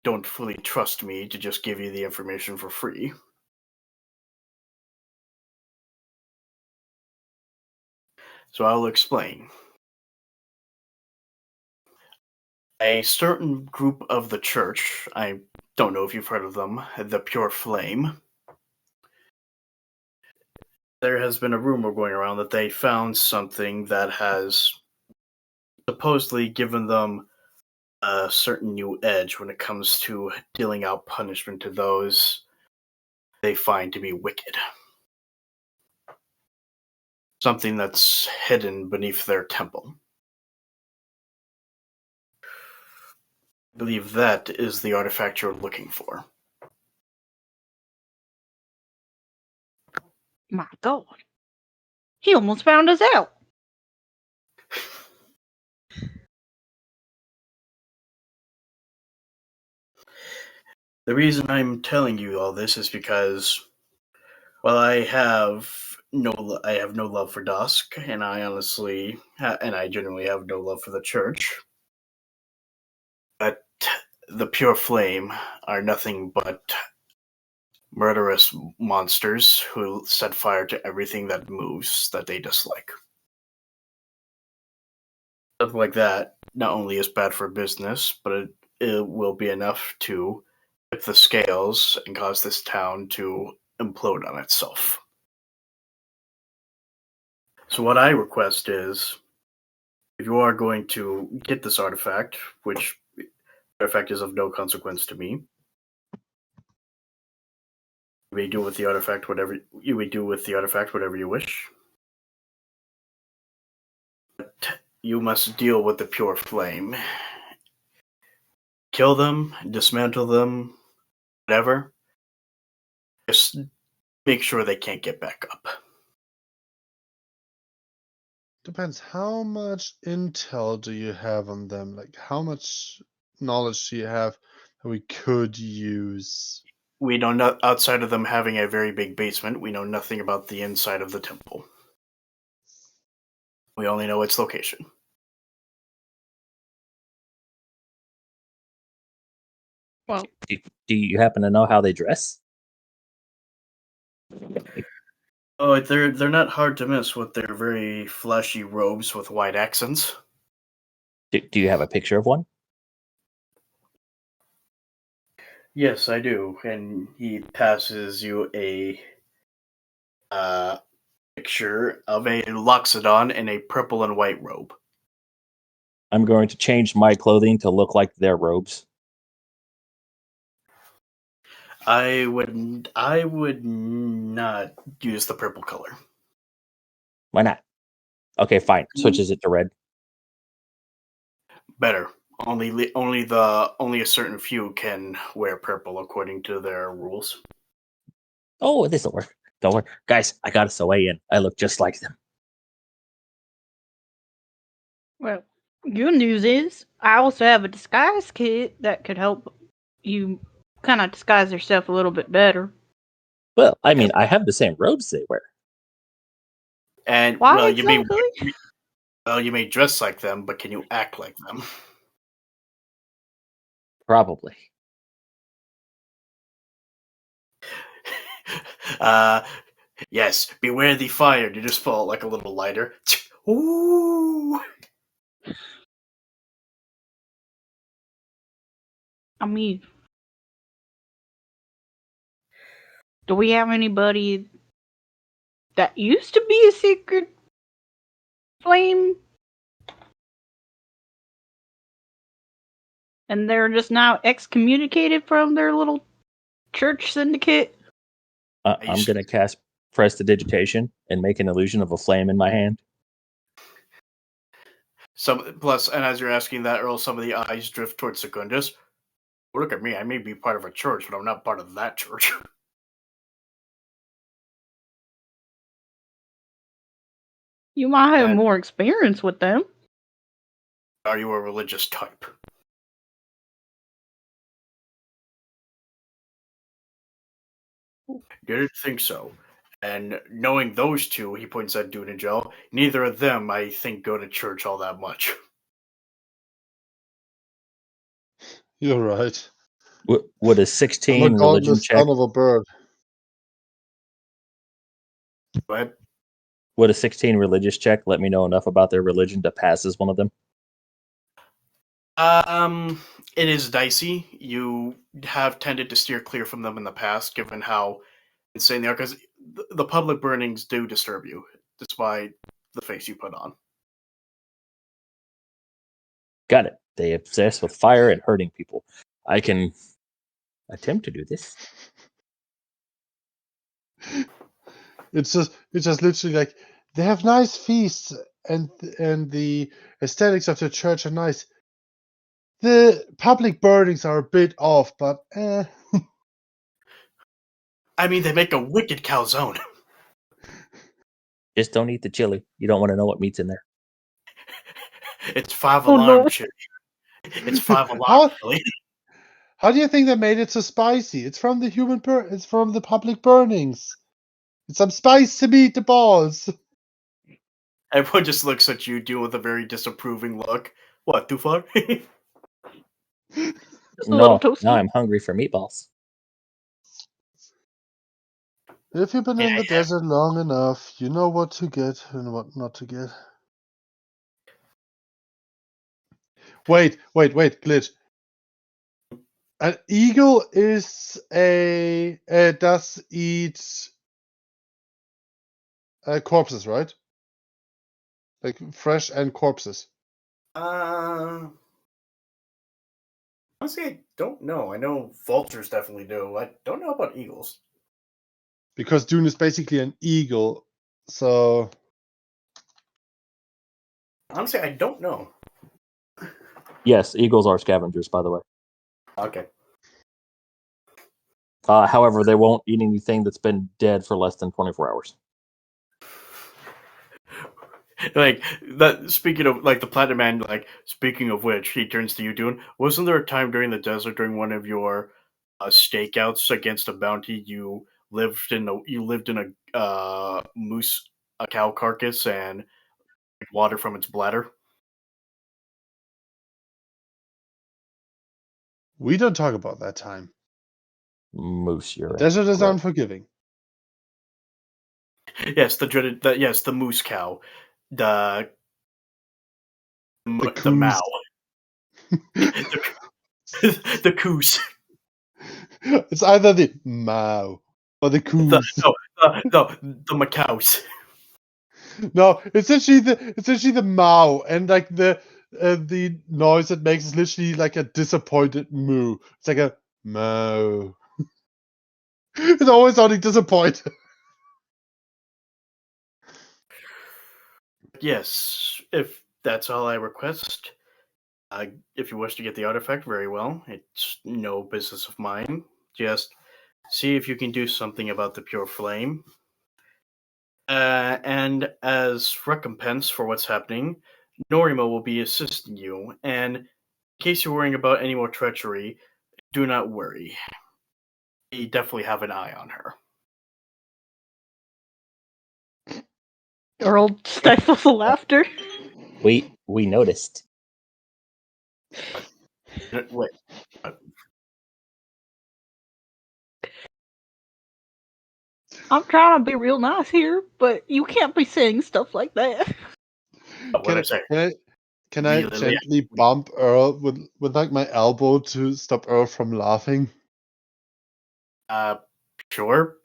don't fully trust me to just give you the information for free. So I'll explain. A certain group of the church, I don't know if you've heard of them, the Pure Flame. There has been a rumor going around that they found something that has supposedly given them a certain new edge when it comes to dealing out punishment to those they find to be wicked. Something that's hidden beneath their temple. I believe that is the artifact you're looking for. My God. He almost found us out. The reason I'm telling you all this is because, well, I have no love for Dusk, and I honestly, and I genuinely have no love for the Church. But the Pure Flame are nothing but murderous monsters who set fire to everything that moves that they dislike. Something like that not only is bad for business, but it will be enough to tip the scales and cause this town to implode on itself. So what I request is, if you are going to get this artifact, which artifact is of no consequence to me, you may do with the artifact whatever you wish. But you must deal with the Pure Flame. Kill them, dismantle them, whatever. Just make sure they can't get back up. Depends. How much intel do you have on them? Like, how much knowledge do you have that we could use? We know outside of them having a very big basement, we know nothing about the inside of the temple. We only know its location. Well, Do you happen to know how they dress? Oh, they're not hard to miss with their very flashy robes with white accents. Do you have a picture of one? Yes, I do. And he passes you a picture of a Loxodon in a purple and white robe. I'm going to change my clothing to look like their robes. I would not use the purple color. Why not? Okay, fine. Switches it to red. Better. Only a certain few can wear purple according to their rules. Oh, this'll work. Don't worry. Guys, I got us a way in. I look just like them. well, good news is I also have a disguise kit that could help you kind of disguise yourself a little bit better. Well, I mean, I have the same robes they wear. And Why well, exactly? you may dress like them, but can you act like them? Probably. Yes. Beware the fire. You just fall like a little lighter. Ooh. I mean, do we have anybody that used to be a secret flame? And they're just now excommunicated from their little church syndicate? I'm going to cast Prestidigitation and make an illusion of a flame in my hand. And as you're asking that, Earl, some of the eyes drift towards Secundus. Look at me. I may be part of a church, but I'm not part of that church. You might have more experience with them. Are you a religious type? Didn't think so. And knowing those two, he points at Dune and Joe, neither of them, I think, go to church all that much. You're right. Would a I'm 16 a religion godless check? son of a bird. Go ahead. Would a 16 religious check let me know enough about their religion to pass as one of them? It is dicey. You have tended to steer clear from them in the past, given how insane they are, because the public burnings do disturb you, despite the face you put on. Got it. They obsess with fire and hurting people. I can attempt to do this. It's just literally like they have nice feasts and the aesthetics of the church are nice. The public burnings are a bit off, but I mean, they make a wicked calzone. Just don't eat the chili. You don't want to know what meat's in there. It's 5 Oh, alarm no. chili. It's 5 alarm chili. How do you think they made it so spicy? It's from the it's from the public burnings. It's some spice to beat the balls. Everyone just looks at you, deal with a very disapproving look. What, too far? Just a little No, toasty. now I'm hungry for meatballs. If you've been in the desert long enough, you know what to get and what not to get. Wait, glitch. An eagle is does eat corpses, right? Like fresh and corpses. Honestly, I don't know. I know vultures definitely do. I don't know about eagles. Because Dune is basically an eagle, so Honestly, I don't know. Yes, eagles are scavengers, by the way. Okay. However, they won't eat anything that's been dead for less than 24 hours. Like that. Speaking of like the Platinum Man, like speaking of which, he turns to you, Dune. Wasn't there a time during the desert during one of your stakeouts against a bounty you lived in a moose, a cow carcass, and water from its bladder? we don't talk about that time. Moose The urine. desert is Right. unforgiving. Yes, the dreaded. The moose cow, the The Mao, coos. the coos. It's either the Mao or the coos. The Macaws. No, it's actually the Mao, and like the noise it makes is literally like a disappointed moo. It's like a Mao. It's always sounding disappointed. Yes, if that's all I request. If you wish to get the artifact, very well. It's no business of mine. Just see if you can do something about the pure flame. And as recompense for what's happening, Norymo will be assisting you. And in case you're worrying about any more treachery, do not worry. We definitely have an eye on her. Earl stifles the laughter. We noticed. Wait, I'm trying to be real nice here, but you can't be saying stuff like that. what did I say? Can I Really? gently bump Earl with like my elbow to stop Earl from laughing? Sure.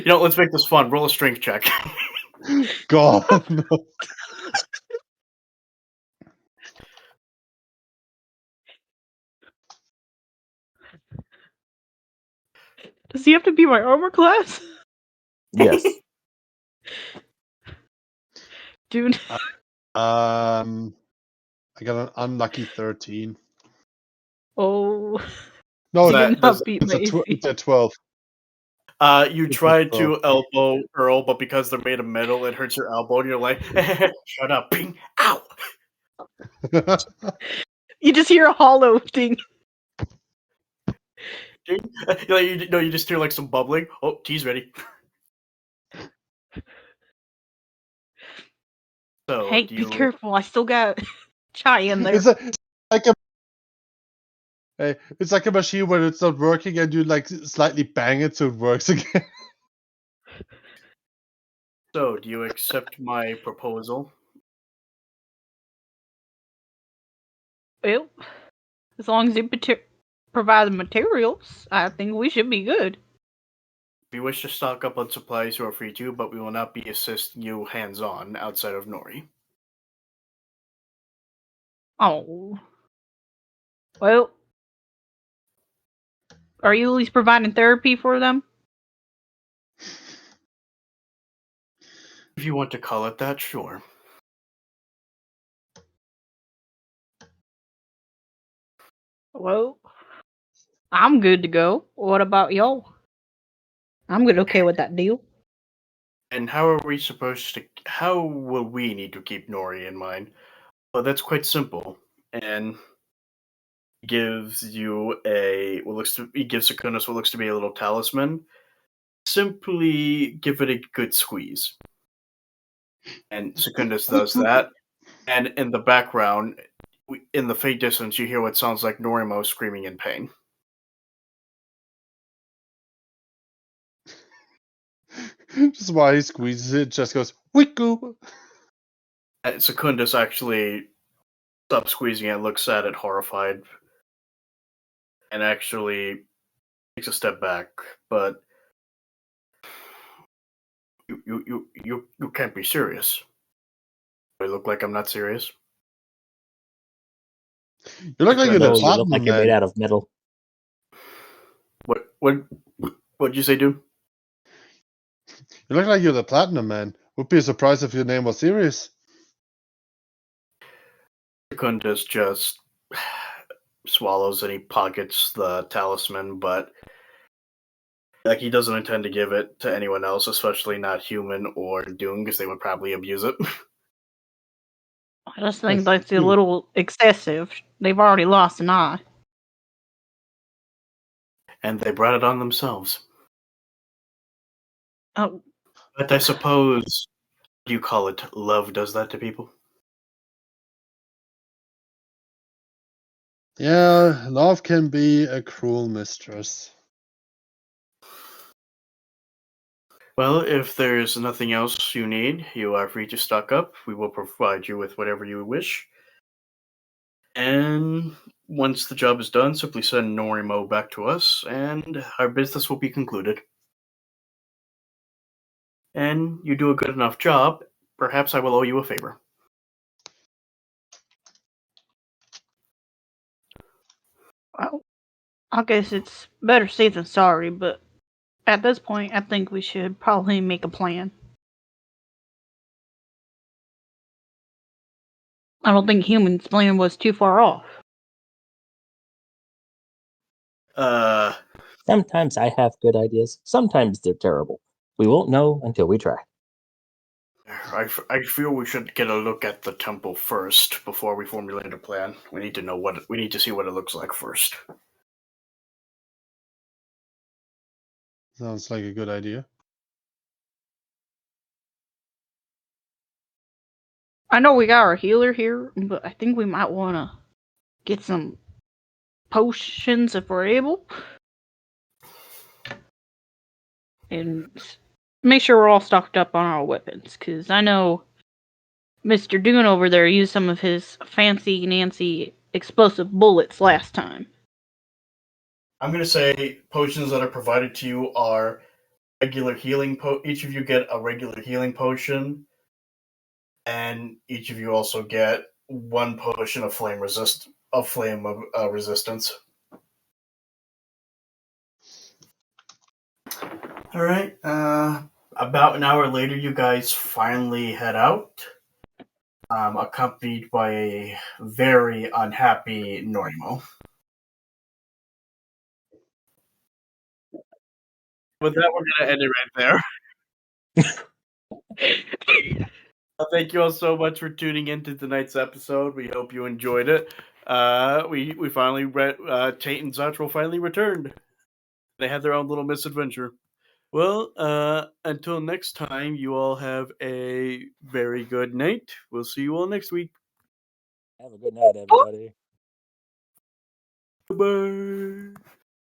Let's make this fun. Roll a strength check. God, no. Does he have to be my armor class? Yes. Dude. I got an unlucky 13. Oh. No, You that- did does- not beat my it's AC. a 12. You tried to elbow Earl, but because they're made of metal, it hurts your elbow, and you're like, shut up, ping, ow! You just hear a hollow ding. You just hear like some bubbling. Oh, tea's ready. So, Hey, be careful. I still got chai in there. It's like a machine when it's not working and you like slightly bang it so it works again. So, do you accept my proposal? Well, as long as you provide the materials, I think we should be good. If you wish to stock up on supplies, you are free to, but we will not be assisting you hands-on outside of Nori. Oh. Well, are you at least providing therapy for them? If you want to call it that, sure. Well, I'm good to go. What about y'all? I'm good, okay with that deal. And how will we need to keep Nori in mind? Well, that's quite simple. And gives you he gives Secundus what looks to be a little talisman. Simply give it a good squeeze. And Secundus does that. And in the background, in the faint distance, you hear what sounds like Norymo screaming in pain. Just while he squeezes it, just goes, Wiku! And Secundus actually stops squeezing it, looks at it horrified, and actually takes a step back. But you can't be serious. Do I look like I'm not serious? You look like you're No, the you look like Platinum you're made Man. out of metal. What'd you say, dude? You look like you're the Platinum Man. Would be surprised if your name was Sirius. Secundus just swallows and he pockets the talisman, but he doesn't intend to give it to anyone else, especially not human or Doom, because they would probably abuse it. I just think that's a little excessive. They've already lost an eye. And they brought it on themselves. Oh, But I suppose you call it love does that to people? Yeah, love can be a cruel mistress. Well, if there's nothing else you need, you are free to stock up. We will provide you with whatever you wish. And once the job is done, simply send Norymo back to us, and our business will be concluded. And you do a good enough job, perhaps I will owe you a favor. well, I guess it's better safe than sorry, but at this point, I think we should probably make a plan. I don't think Human's plan was too far off. Sometimes I have good ideas. Sometimes they're terrible. We won't know until we try. I feel we should get a look at the temple first before we formulate a plan. We need to see what it looks like first. Sounds like a good idea. I know we got our healer here, but I think we might want to get some potions if we're able. And make sure we're all stocked up on our weapons, because I know Mr. Dune over there used some of his fancy Nancy explosive bullets last time. I'm going to say potions that are provided to you are regular healing. Each of you get a regular healing potion, and each of you also get one potion of flame resistance. All right. About an hour later, you guys finally head out, accompanied by a very unhappy Norymo. With that, we're going to end it right there. Thank you all so much for tuning into tonight's episode. We hope you enjoyed it. We finally Tate and Zartol finally returned. They had their own little misadventure. Well, until next time, you all have a very good night. We'll see you all next week. Have a good night, everybody. Bye.